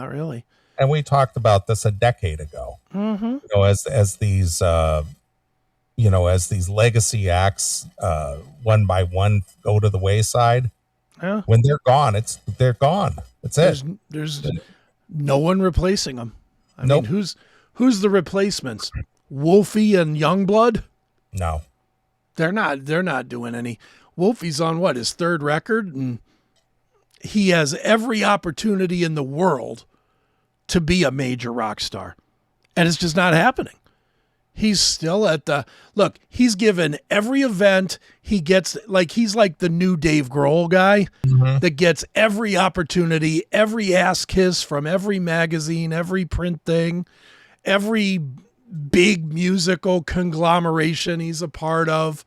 not really. And we talked about this a decade ago. Mm-hmm. You know, as these as these legacy acts one by one go to the wayside, Yeah. when they're gone, they're gone. That's it. There's no one replacing them. I Nope. mean, who's the replacements? Wolfie and Youngblood? No. They're not doing any. Wolfie's on what, his third record, and he has every opportunity in the world to be a major rock star. And it's just not happening. He's still at look, he's given every event he gets, like he's like the new Dave Grohl guy that gets every opportunity, every ass kiss from every magazine, every print thing, every big musical conglomeration he's a part of.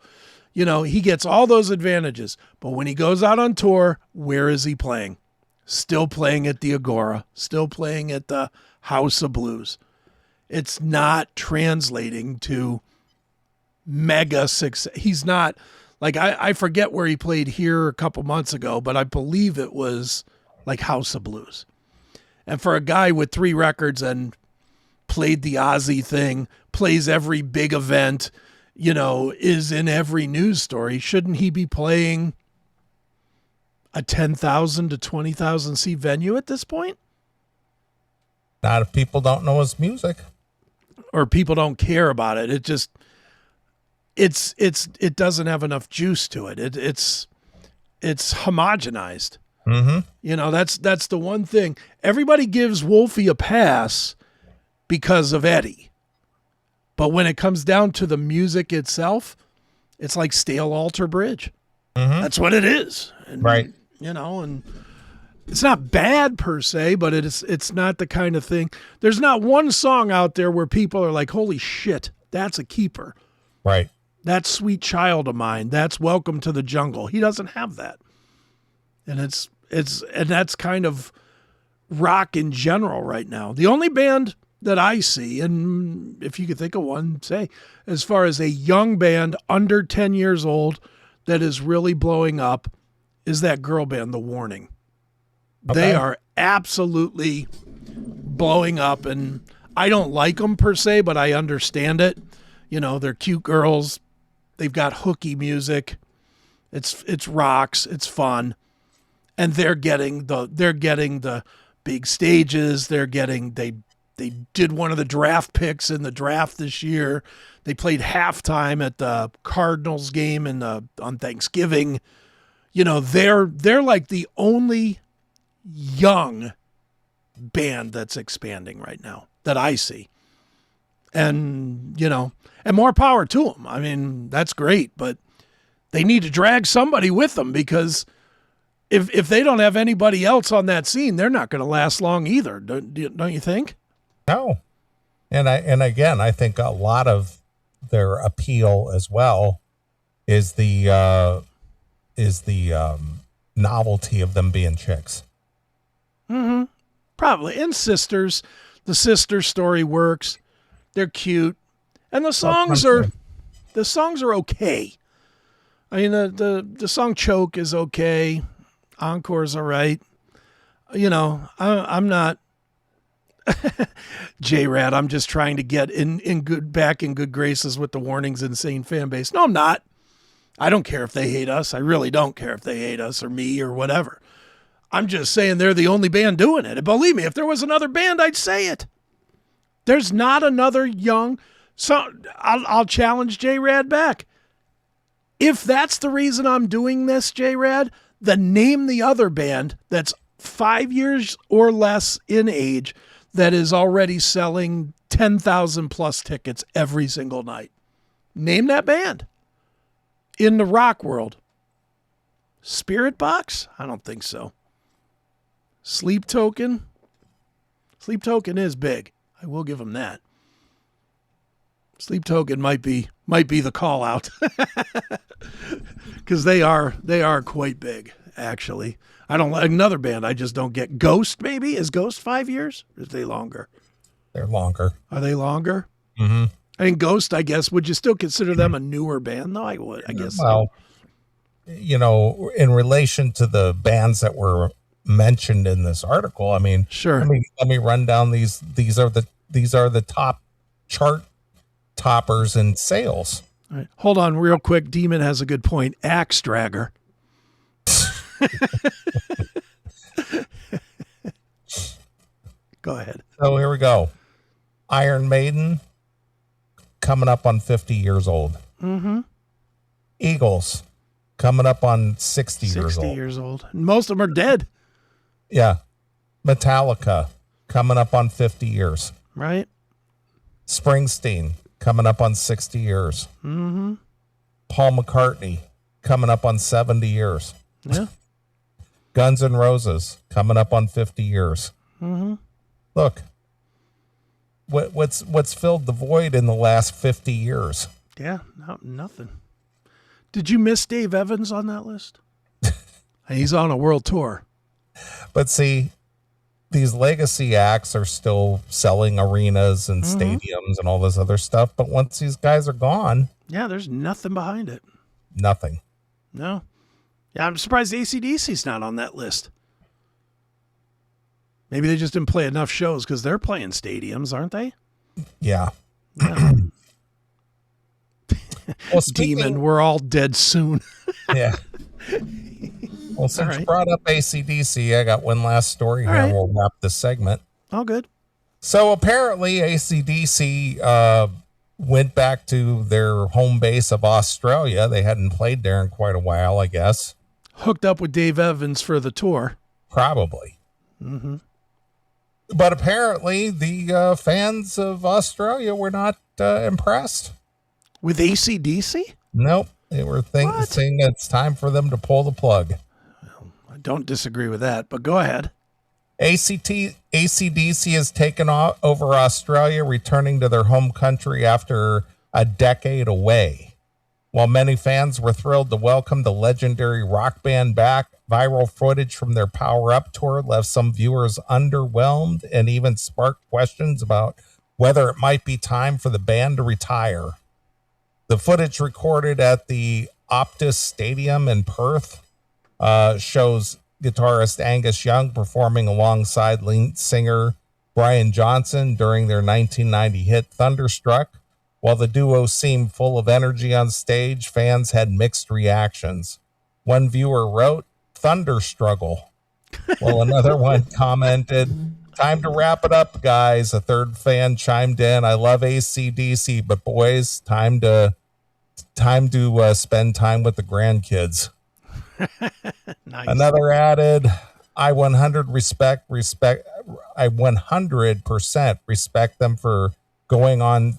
You know, he gets all those advantages. But when he goes out on tour, where is he playing? Still playing at the Agora, still playing at the House of Blues. It's not translating to mega success. He's not, like, I forget where he played here a couple months ago, but I believe it was like House of Blues. And for a guy with 3 records and played the Ozzy thing, plays every big event, you know, is in every news story, shouldn't he be playing a 10,000 to 20,000 seat venue at this point? Not if people don't know his music. Or people don't care about it. It just, it doesn't have enough juice to it. It's homogenized. Mm-hmm. You know, that's the one thing. Everybody gives Wolfie a pass because of Eddie. But when it comes down to the music itself, it's like stale Alter Bridge. Mm-hmm. That's what it is. And, right. You know, and it's not bad per se, but it's not the kind of thing. There's not one song out there where people are like, holy shit, that's a keeper. Right. That's Sweet Child of Mine. That's Welcome to the Jungle. He doesn't have that. And and that's kind of rock in general right now. The only band that I see, and if you could think of one, say, as far as a young band under 10 years old that is really blowing up, is that girl band, The Warning. Okay. They are absolutely blowing up, and I don't like them per se, but I understand it. You know, they're cute girls. They've got hooky music. It's rocks. It's fun. And they're getting the big stages. They did one of the draft picks in the draft this year. They played halftime at the Cardinals game on Thanksgiving. You know, they're like the only young band that's expanding right now that I see. And, you know, and more power to them. I mean, that's great, but they need to drag somebody with them, because if they don't have anybody else on that scene, they're not going to last long either. Don't you think? No. And again, I think a lot of their appeal as well is the novelty of them being chicks. Mm-hmm. Probably. And sisters. The sister story works. They're cute. And the songs are okay. I mean, the song Choke is okay. Encore's all right. You know, I'm not J-Rad. I'm just trying to get in good graces with the Warning's insane fan base. No, I'm not. I don't care if they hate us. I really don't care if they hate us or me or whatever. I'm just saying they're the only band doing it. And believe me, if there was another band, I'd say it. There's not another young. So I'll challenge J-Rad back. If that's the reason I'm doing this, J-Rad, then name the other band that's 5 years or less in age that is already selling 10,000 plus tickets every single night. Name that band in the rock world. Spirit Box? I don't think so. Sleep Token? Sleep Token is big. I will give them that. Sleep Token might be the call out, because they are quite big, actually. I don't like another band. I just don't get. Ghost, maybe? Is Ghost 5 years? Or is they longer? They're longer. Are they longer? Mm-hmm. I mean, Ghost, I guess, would you still consider them a newer band? No, I would. I guess. Well, you know, in relation to the bands that were mentioned in this article. I mean, Sure. let me run down these. These are the top chart toppers in sales. All right. Hold on real quick. Demon has a good point. Axe Dragger. Go ahead. So here we go. Iron Maiden coming up on 50 years old. Mm-hmm. Eagles coming up on 60 years old. 60 years old. Most of them are dead. Yeah. Metallica coming up on 50 years. Right. Springsteen coming up on 60 years. Mm-hmm. Paul McCartney coming up on 70 years. Yeah. Guns N' Roses coming up on 50 years. Mm-hmm. Look, what's filled the void in the last 50 years? Yeah, nothing. Did you miss Dave Evans on that list? He's on a world tour. But see, these legacy acts are still selling arenas and stadiums and all this other stuff. But once these guys are gone, yeah, there's nothing behind it. Nothing. No. Yeah, I'm surprised AC/DC's not on that list. Maybe they just didn't play enough shows because they're playing stadiums, aren't they? Yeah. Yeah. Well, Demon, we're all dead soon. Yeah. Well, since you brought up AC/DC, I got one last story here, and we'll wrap this segment. All good. So apparently AC/DC went back to their home base of Australia. They hadn't played there in quite a while, I guess. Hooked up with Dave Evans for the tour. Probably. Mm-hmm. But apparently the fans of Australia were not impressed. With AC/DC? Nope. They were saying it's time for them to pull the plug. Well, I don't disagree with that, but go ahead. AC/DC has taken over Australia, returning to their home country after a decade away. While many fans were thrilled to welcome the legendary rock band back, viral footage from their Power Up tour left some viewers underwhelmed and even sparked questions about whether it might be time for the band to retire. The footage recorded at the Optus Stadium in Perth shows guitarist Angus Young performing alongside lead singer Brian Johnson during their 1990 hit Thunderstruck. While the duo seemed full of energy on stage, fans had mixed reactions. One viewer wrote, "Thunder struggle," while another one commented, "Time to wrap it up, guys." A third fan chimed in, "I love AC/DC, but boys, time to spend time with the grandkids." Nice. Another added, I 100% respect them for going on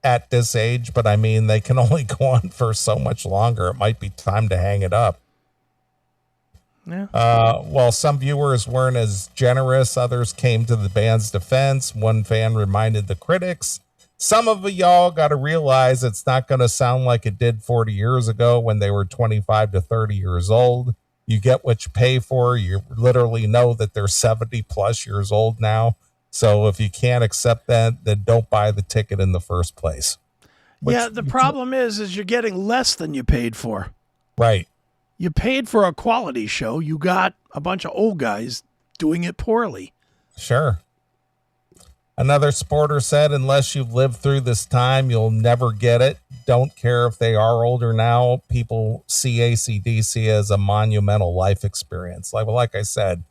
at this age, but I mean, they can only go on for so much longer. It might be time to hang it up." Yeah. While some viewers weren't as generous, others came to the band's defense. One fan reminded the critics, "Some of y'all got to realize it's not going to sound like it did 40 years ago when they were 25 to 30 years old. You get what you pay for. You literally know that they're 70 plus years old now. So if you can't accept that, then don't buy the ticket in the first place." The problem is you're getting less than you paid for. Right. You paid for a quality show. You got a bunch of old guys doing it poorly. Sure. Another sporter said, "Unless you've lived through this time, you'll never get it. Don't care if they are older now. People see AC/DC as a monumental life experience." Like I said,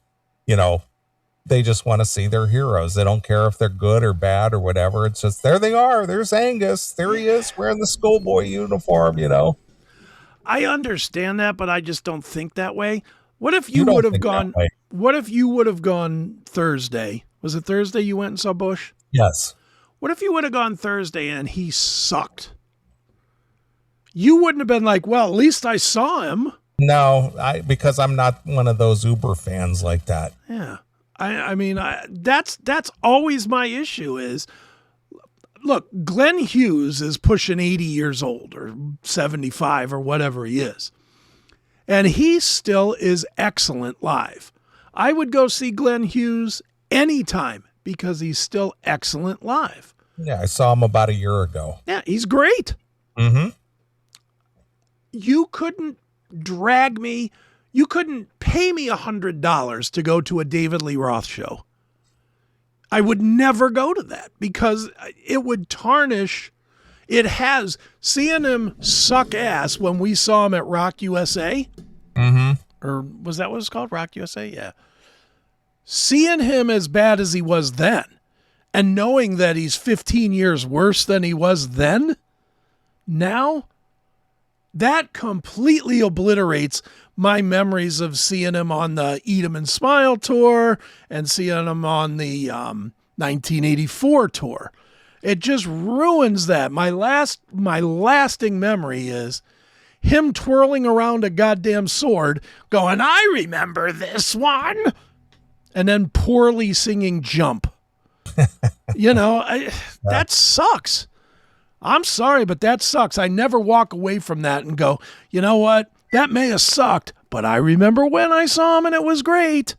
they just want to see their heroes. They don't care if they're good or bad or whatever. It's just, there they are. There's Angus. There he is wearing the schoolboy uniform, I understand that, but I just don't think that way. What if you would have gone? What if you would have gone Thursday? Was it Thursday you went and saw Bush? Yes. What if you would have gone Thursday and he sucked? You wouldn't have been like, "Well, at least I saw him." No, because I'm not one of those Uber fans like that. Yeah. I mean, that's always my issue is, look, Glenn Hughes is pushing 80 years old or 75 or whatever he is. And he still is excellent live. I would go see Glenn Hughes anytime because he's still excellent live. Yeah, I saw him about a year ago. Yeah, he's great. Mm-hmm. You couldn't drag me. You couldn't pay me $100 to go to a David Lee Roth show. I would never go to that because it would tarnish. It has. Seeing him suck ass when we saw him at Rock USA, or was that what it's called? Rock USA? Yeah. Seeing him as bad as he was then and knowing that he's 15 years worse than he was then, now, that completely obliterates my memories of seeing him on the Eat 'Em and Smile tour and seeing him on the 1984 tour. It just ruins that. My lasting memory is him twirling around a goddamn sword going, I remember this one. And then poorly singing Jump. That sucks. I'm sorry, but that sucks. I never walk away from that and go, you know what? That may have sucked, but I remember when I saw him and it was great.